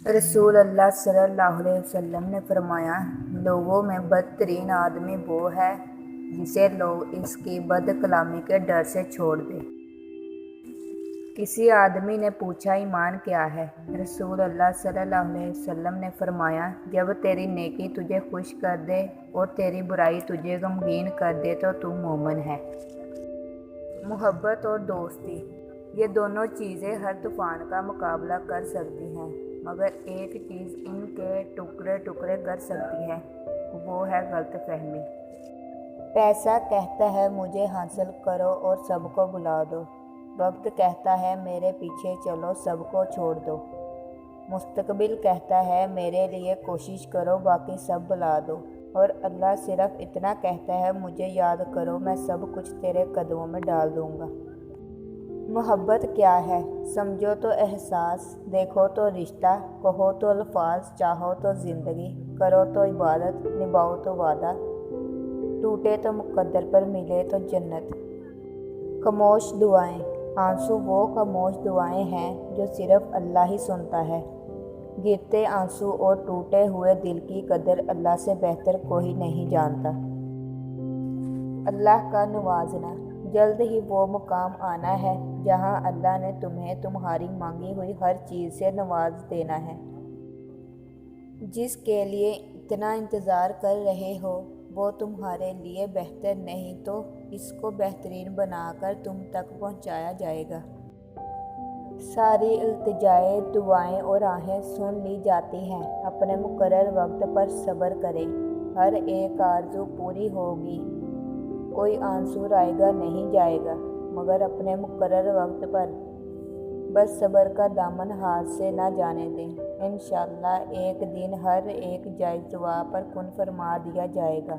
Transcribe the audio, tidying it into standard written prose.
रसूल अल्लाह सल्लल्लाहु अलैहि वसल्लम ने फरमाया, लोगों में बदतरीन आदमी वो है जिसे लोग इसकी बद कलामी के डर से छोड़ दें। किसी आदमी ने पूछा, ईमान क्या है? रसूल अल्लाह सल्लल्लाहु अलैहि वसल्लम ने फरमाया, जब तेरी नेकी तुझे खुश कर दे और तेरी बुराई तुझे गमगीन कर दे तो तू मोमिन है। मोहब्बत और दोस्ती, ये दोनों चीज़ें हर तूफ़ान का मुकाबला कर सकती हैं, मगर एक चीज़ इनके टुकड़े टुकड़े कर सकती है, वो है गलतफहमी। पैसा कहता है मुझे हासिल करो और सबको बुला दो। वक्त कहता है मेरे पीछे चलो, सबको छोड़ दो। मुस्तकबिल कहता है मेरे लिए कोशिश करो, बाकी सब बुला दो। और अल्लाह सिर्फ इतना कहता है, मुझे याद करो, मैं सब कुछ तेरे कदमों में डाल दूँगा। मोहब्बत क्या है? समझो तो एहसास, देखो तो रिश्ता, कहो तो अल्फाज, चाहो तो ज़िंदगी, करो तो इबादत, निभाओ तो वादा, टूटे तो मुकद्दर पर मिले तो जन्नत। खामोश दुआएं, आंसू वो खामोश दुआएं हैं जो सिर्फ अल्लाह ही सुनता है। गिरते आंसू और टूटे हुए दिल की कदर अल्लाह से बेहतर कोई नहीं जानता। अल्लाह का नवाजना, जल्द ही वो मुकाम आना है जहां अल्लाह ने तुम्हें तुम्हारी मांगी हुई हर चीज़ से नवाज देना है। जिसके लिए इतना इंतज़ार कर रहे हो वो तुम्हारे लिए बेहतर नहीं तो इसको बेहतरीन बनाकर तुम तक पहुंचाया जाएगा। सारी इल्तिजाएं, दुआएं और आहें सुन ली जाती हैं। अपने मुकर्रर वक्त पर सब्र करें, हर एक आरज़ू पूरी होगी। कोई आंसू आएगा नहीं जाएगा, मगर अपने मुकर्रर वक्त पर बस सब्र का दामन हाथ से ना जाने दें। इंशाअल्लाह एक दिन हर एक जायज़ दुआ पर कुन फरमा दिया जाएगा।